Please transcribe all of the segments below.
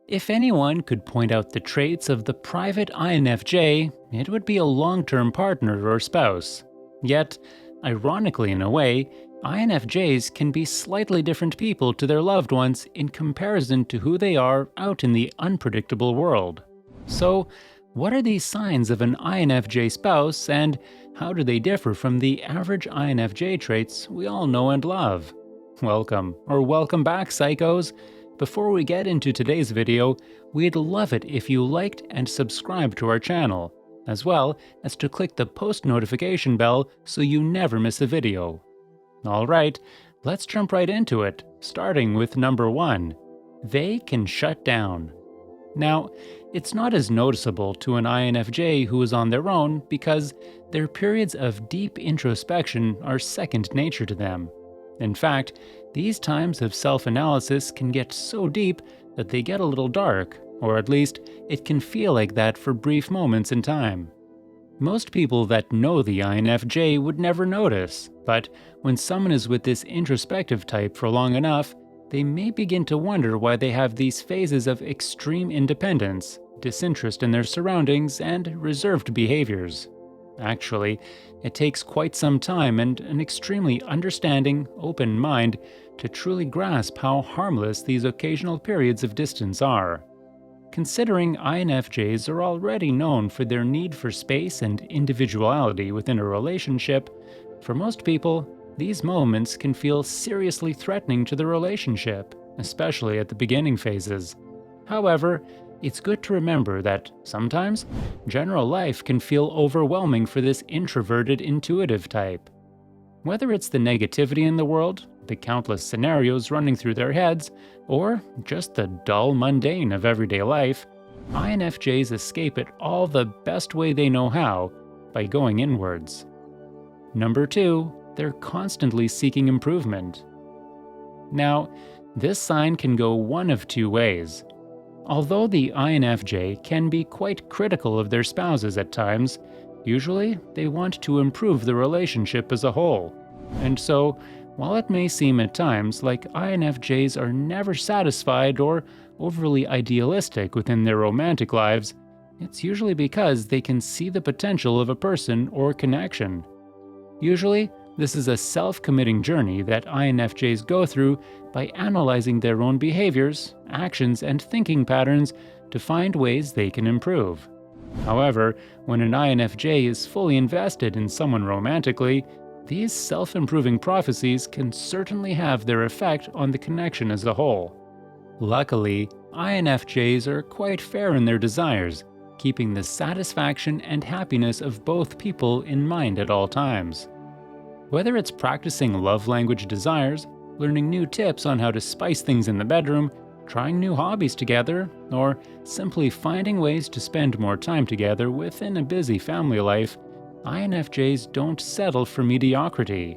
If anyone could point out the traits of the private INFJ, it would be a long-term partner or spouse. Yet, ironically in a way, INFJs can be slightly different people to their loved ones in comparison to who they are out in the unpredictable world. So, what are these signs of an INFJ spouse, and how do they differ from the average INFJ traits we all know and love? Welcome back, psychos! Before we get into today's video, we'd love it if you liked and subscribed to our channel, as well as to click the post notification bell so you never miss a video. Alright, let's jump right into it, starting with number 1. They can shut down. Now, it's not as noticeable to an INFJ who is on their own because their periods of deep introspection are second nature to them. In fact, these times of self-analysis can get so deep that they get a little dark, or at least it can feel like that for brief moments in time. Most people that know the INFJ would never notice, but when someone is with this introspective type for long enough, they may begin to wonder why they have these phases of extreme independence, disinterest in their surroundings, and reserved behaviors. Actually, it takes quite some time and an extremely understanding, open mind to truly grasp how harmless these occasional periods of distance are. Considering INFJs are already known for their need for space and individuality within a relationship, for most people, these moments can feel seriously threatening to the relationship, especially at the beginning phases. However, it's good to remember that sometimes general life can feel overwhelming for this introverted, intuitive type. Whether it's the negativity in the world, the countless scenarios running through their heads, or just the dull mundane of everyday life, INFJs escape it all the best way they know how, by going inwards. Number 2, they're constantly seeking improvement. Now, this sign can go one of two ways. Although the INFJ can be quite critical of their spouses at times, usually they want to improve the relationship as a whole. And so, while it may seem at times like INFJs are never satisfied or overly idealistic within their romantic lives, it's usually because they can see the potential of a person or connection. Usually, this is a self-committing journey that INFJs go through by analyzing their own behaviors, actions, and thinking patterns to find ways they can improve. However, when an INFJ is fully invested in someone romantically, these self-improving prophecies can certainly have their effect on the connection as a whole. Luckily, INFJs are quite fair in their desires, keeping the satisfaction and happiness of both people in mind at all times. Whether it's practicing love language desires, learning new tips on how to spice things in the bedroom, trying new hobbies together, or simply finding ways to spend more time together within a busy family life, INFJs don't settle for mediocrity.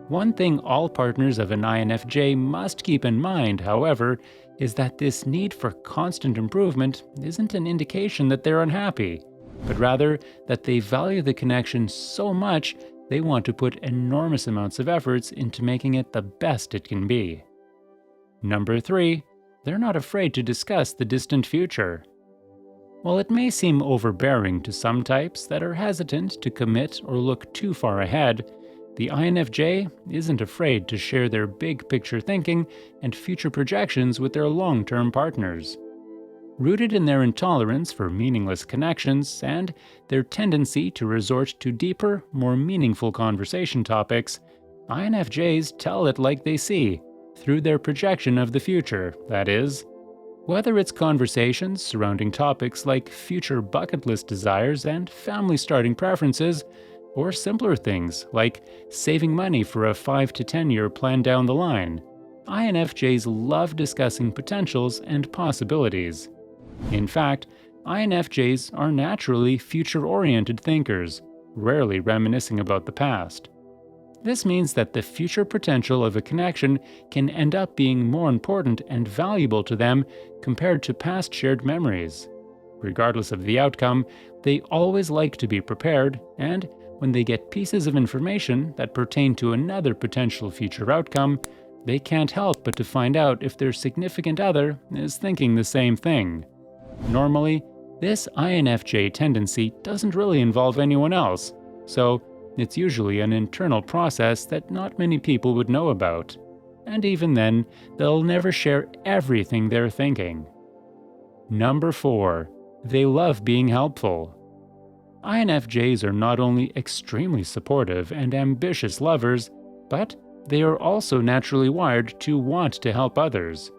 One thing all partners of an INFJ must keep in mind, however, is that this need for constant improvement isn't an indication that they're unhappy, but rather that they value the connection so much they want to put enormous amounts of efforts into making it the best it can be. Number 3, they're not afraid to discuss the distant future. While it may seem overbearing to some types that are hesitant to commit or look too far ahead, the INFJ isn't afraid to share their big picture thinking and future projections with their long-term partners. Rooted in their intolerance for meaningless connections and their tendency to resort to deeper, more meaningful conversation topics, INFJs tell it like they see, through their projection of the future, that is. Whether it's conversations surrounding topics like future bucket list desires and family starting preferences, or simpler things like saving money for a 5 to 10 year plan down the line, INFJs love discussing potentials and possibilities. In fact, INFJs are naturally future-oriented thinkers, rarely reminiscing about the past. This means that the future potential of a connection can end up being more important and valuable to them compared to past shared memories. Regardless of the outcome, they always like to be prepared, and when they get pieces of information that pertain to another potential future outcome, they can't help but to find out if their significant other is thinking the same thing. Normally, this INFJ tendency doesn't really involve anyone else, so it's usually an internal process that not many people would know about. And even then, they'll never share everything they're thinking. Number 4. They love being helpful. INFJs are not only extremely supportive and ambitious lovers, but they are also naturally wired to want to help others.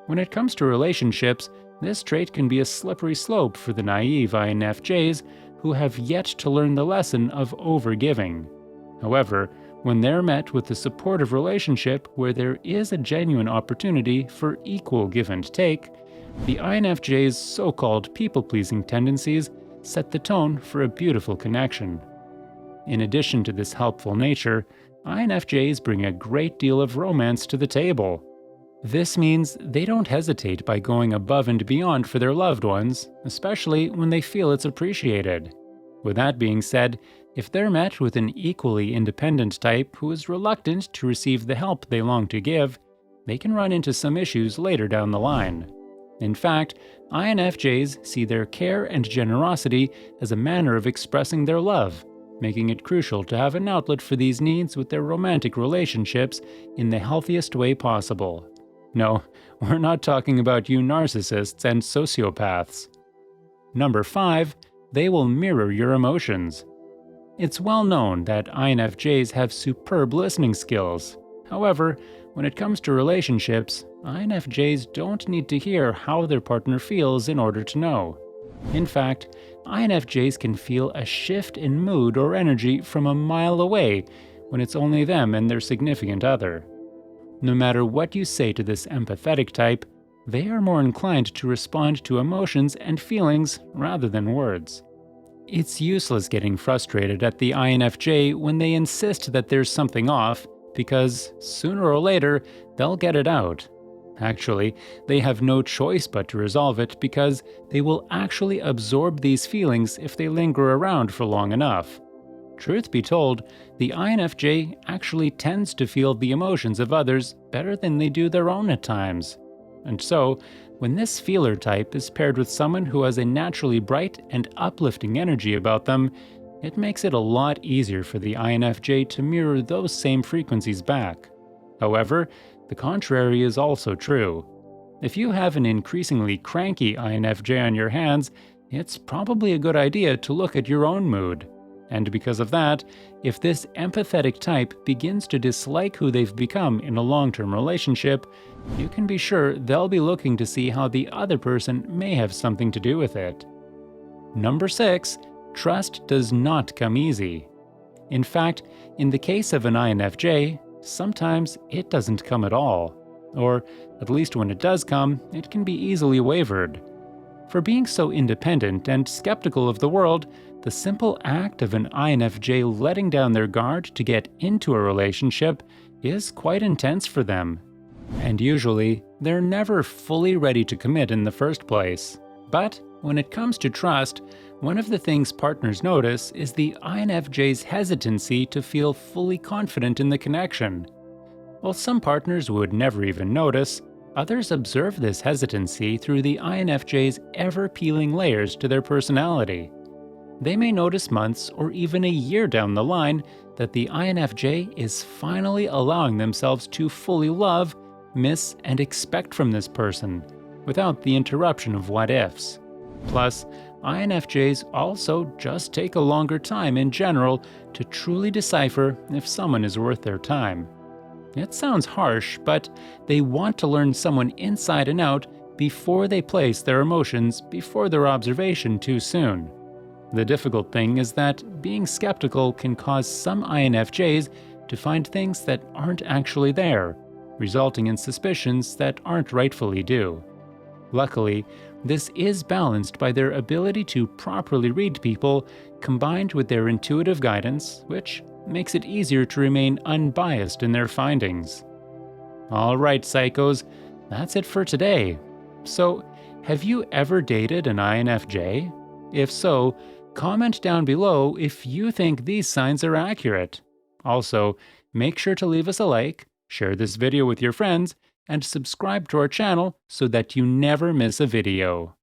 When it comes to relationships, this trait can be a slippery slope for the naive INFJs who have yet to learn the lesson of overgiving. However, when they're met with a supportive relationship where there is a genuine opportunity for equal give and take, the INFJ's so-called people-pleasing tendencies set the tone for a beautiful connection. In addition to this helpful nature, INFJs bring a great deal of romance to the table. This means they don't hesitate by going above and beyond for their loved ones, especially when they feel it's appreciated. With that being said, if they're met with an equally independent type who is reluctant to receive the help they long to give, they can run into some issues later down the line. In fact, INFJs see their care and generosity as a manner of expressing their love, making it crucial to have an outlet for these needs with their romantic relationships in the healthiest way possible. No, we're not talking about you narcissists and sociopaths. Number 5. They will mirror your emotions. It's well known that INFJs have superb listening skills. However, when it comes to relationships, INFJs don't need to hear how their partner feels in order to know. In fact, INFJs can feel a shift in mood or energy from a mile away when it's only them and their significant other. No matter what you say to this empathetic type, they are more inclined to respond to emotions and feelings rather than words. It's useless getting frustrated at the INFJ when they insist that there's something off, because sooner or later, they'll get it out. Actually, they have no choice but to resolve it because they will actually absorb these feelings if they linger around for long enough. Truth be told, the INFJ actually tends to feel the emotions of others better than they do their own at times. And so, when this feeler type is paired with someone who has a naturally bright and uplifting energy about them, it makes it a lot easier for the INFJ to mirror those same frequencies back. However, the contrary is also true. If you have an increasingly cranky INFJ on your hands, it's probably a good idea to look at your own mood. And because of that, if this empathetic type begins to dislike who they've become in a long-term relationship, you can be sure they'll be looking to see how the other person may have something to do with it. Number 6. Trust does not come easy. In fact, in the case of an INFJ, sometimes it doesn't come at all. Or, at least when it does come, it can be easily wavered. For being so independent and skeptical of the world, the simple act of an INFJ letting down their guard to get into a relationship is quite intense for them. And usually, they're never fully ready to commit in the first place. But when it comes to trust, one of the things partners notice is the INFJ's hesitancy to feel fully confident in the connection. While some partners would never even notice, others observe this hesitancy through the INFJ's ever-peeling layers to their personality. They may notice months or even a year down the line that the INFJ is finally allowing themselves to fully love, miss, and expect from this person, without the interruption of what-ifs. Plus, INFJs also just take a longer time in general to truly decipher if someone is worth their time. It sounds harsh, but they want to learn someone inside and out before they place their emotions before their observation too soon. The difficult thing is that being skeptical can cause some INFJs to find things that aren't actually there, resulting in suspicions that aren't rightfully due. Luckily, this is balanced by their ability to properly read people combined with their intuitive guidance, which makes it easier to remain unbiased in their findings. Alright, psychos, that's it for today. So, have you ever dated an INFJ? If so, comment down below if you think these signs are accurate. Also, make sure to leave us a like, Share this video with your friends and subscribe to our channel so that you never miss a video.